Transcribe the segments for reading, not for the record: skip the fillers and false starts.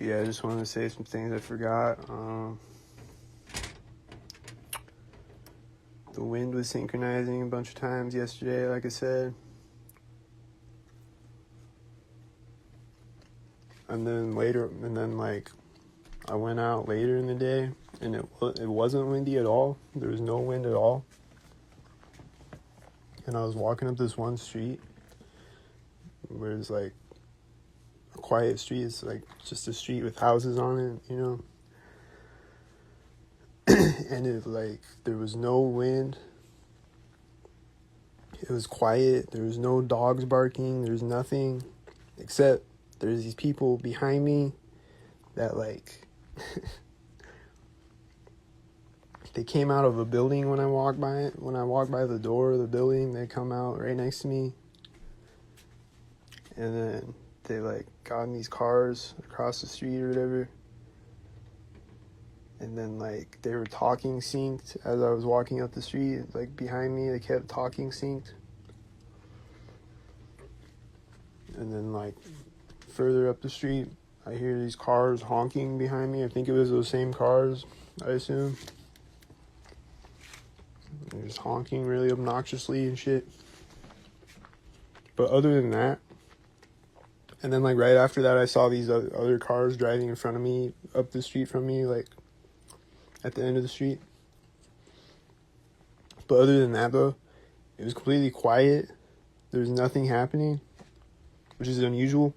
yeah, I just wanted to say some things I forgot. The wind was synchronizing a bunch of times yesterday, like I said. And then like I went out later in the day and it wasn't windy at all. There was no wind at all. And I was walking up this one street where it's like a quiet street. It's like just a street with houses on it, you know. And it like there was no wind. It was quiet. There was no dogs barking. There's nothing except there's these people behind me that like they came out of a building when I walked by it. When I walked by the door of the building, they come out right next to me. And then they like got in these cars across the street or whatever. And then like they were talking synced as I was walking up the street. Like behind me, they kept talking synced. And then like further up the street, I hear these cars honking behind me. I think it was those same cars, I assume. They're just honking really obnoxiously and shit. But other than that, and then like right after that, I saw these other cars driving in front of me, up the street from me, like at the end of the street. But other than that though, it was completely quiet. There was nothing happening, which is unusual.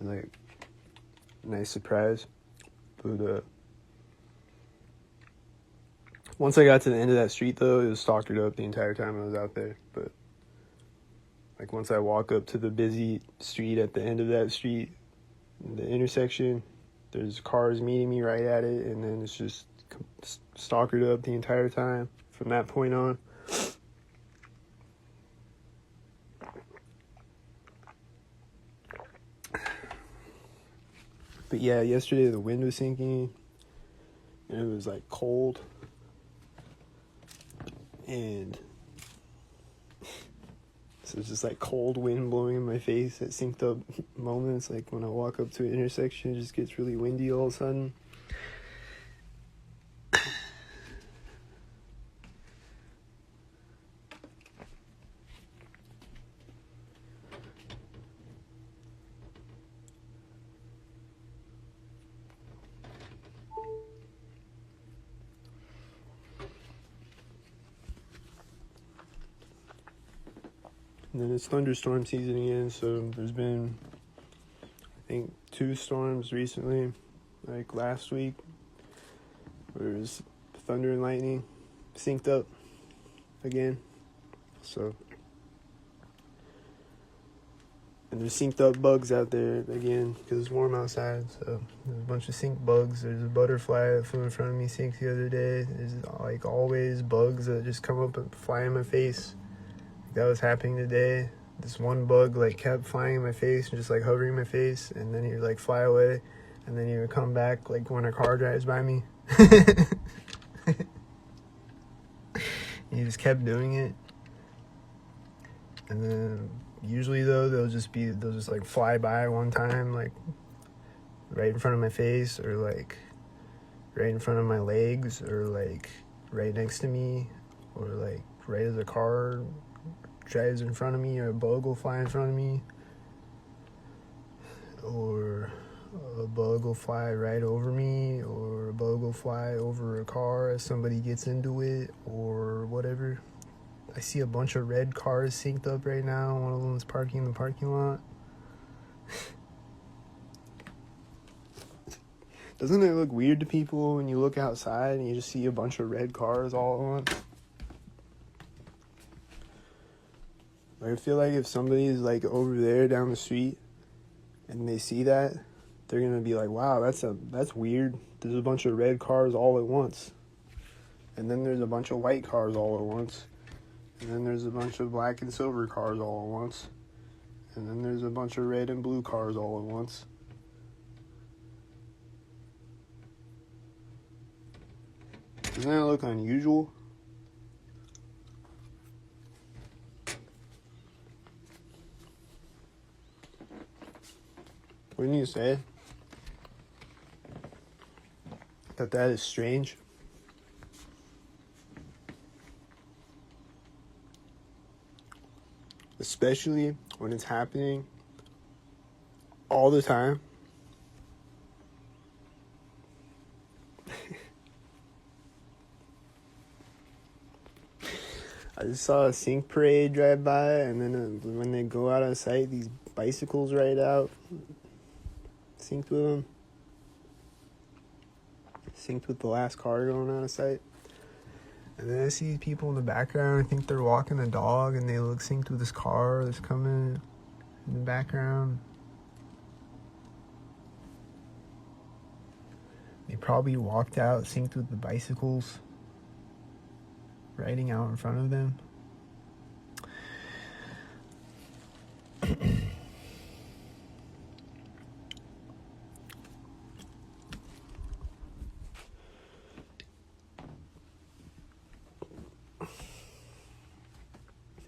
Like, nice surprise. But once I got to the end of that street though, it was stalkered up the entire time I was out there. But like once I walk up to the busy street at the end of that street, the intersection, there's cars meeting me right at it, and then it's just stalkered up the entire time from that point on. But yeah, yesterday the wind was sinking, and it was like cold, and so it's just like cold wind blowing in my face at synced up moments. Like when I walk up to an intersection, it just gets really windy all of a sudden. And then it's thunderstorm season again, so there's been, I think, 2 storms recently, like last week, where it was thunder and lightning synced up again. So, and there's synced up bugs out there again, because it's warm outside, so there's a bunch of sync bugs. There's a butterfly that flew in front of me synced the other day. There's like always bugs that just come up and fly in my face. That was happening today. This one bug like kept flying in my face and just like hovering my face, and then he would like fly away, and then he would come back like when a car drives by me. He just kept doing it. And then usually though they'll just like fly by one time, like right in front of my face, or like right in front of my legs, or like right next to me, or like right as a car drives in front of me, or a bug will fly in front of me, or a bug will fly right over me, or a bug will fly over a car as somebody gets into it, or whatever. I see a bunch of red cars synced up right now. One of them is parking in the parking lot. Doesn't it look weird to people when you look outside and you just see a bunch of red cars all at once? I feel like if somebody's like over there down the street and they see that, they're gonna be like, wow, that's weird. There's a bunch of red cars all at once. And then there's a bunch of white cars all at once. And then there's a bunch of black and silver cars all at once. And then there's a bunch of red and blue cars all at once. Doesn't that look unusual? Wouldn't you say that is strange? Especially when it's happening all the time. I just saw a sink parade drive by, and then when they go out of sight, these bicycles ride out, synced with them. Synced with the last car going out of sight. And then I see people in the background. I think they're walking a dog, and they look synced with this car that's coming in the background. They probably walked out synced with the bicycles riding out in front of them.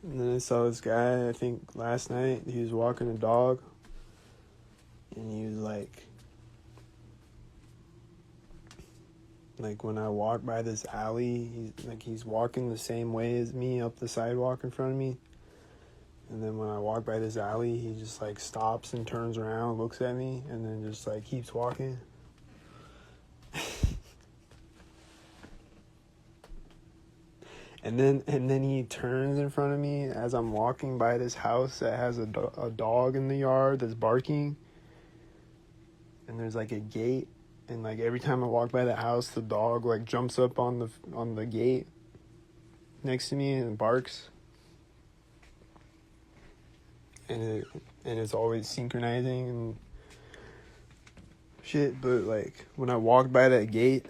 And then I saw this guy, I think last night, he was walking a dog, and he was like when I walk by this alley, he's walking the same way as me up the sidewalk in front of me. And then when I walk by this alley, he just like stops and turns around, looks at me, and then just like keeps walking. And then he turns in front of me as I'm walking by this house that has a dog in the yard that's barking. And there's like a gate, and like every time I walk by the house, the dog like jumps up on the gate next to me and barks. And it's always synchronizing and shit. But like when I walk by that gate,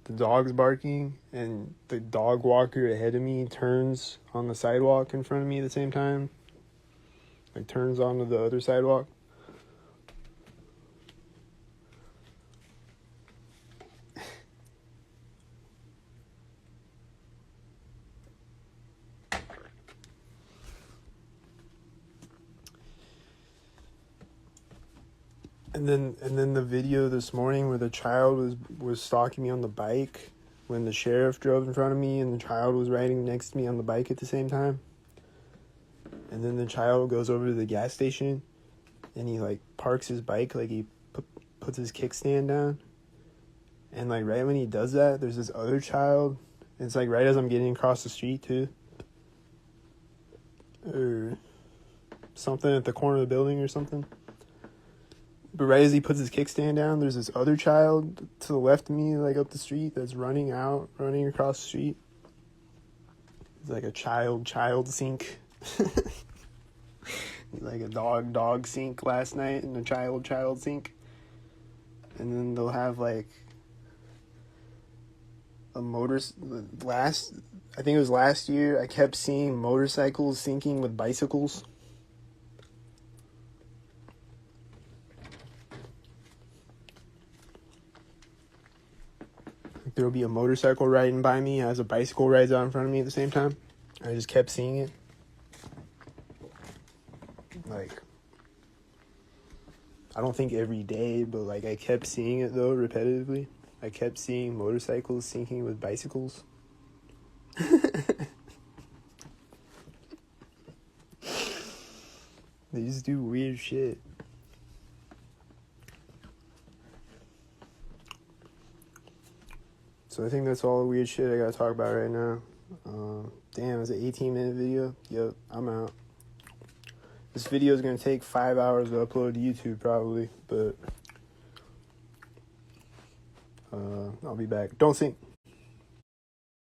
the dog's barking, and the dog walker ahead of me turns on the sidewalk in front of me at the same time. Like turns onto the other sidewalk. And then the video this morning where the child was stalking me on the bike when the sheriff drove in front of me, and the child was riding next to me on the bike at the same time. And then the child goes over to the gas station, and he like parks his bike, like he puts his kickstand down. And like right when he does that, there's this other child. It's like right as I'm getting across the street too, or something at the corner of the building or something. But right as he puts his kickstand down, there's this other child to the left of me, like up the street, that's running across the street. It's like a child sink. Like a dog sink last night, and a child sink. And then they'll have like I think it was last year, I kept seeing motorcycles syncing with bicycles. There'll be a motorcycle riding by me as a bicycle rides out in front of me at the same time. I just kept seeing it. Like, I don't think every day, but like I kept seeing it though, repetitively. I kept seeing motorcycles syncing with bicycles. They just do weird shit. So I think that's all the weird shit I gotta talk about right now. Damn, it's an 18-minute video. Yep, I'm out. This video is gonna take 5 hours to upload to YouTube probably, but I'll be back. Don't sink.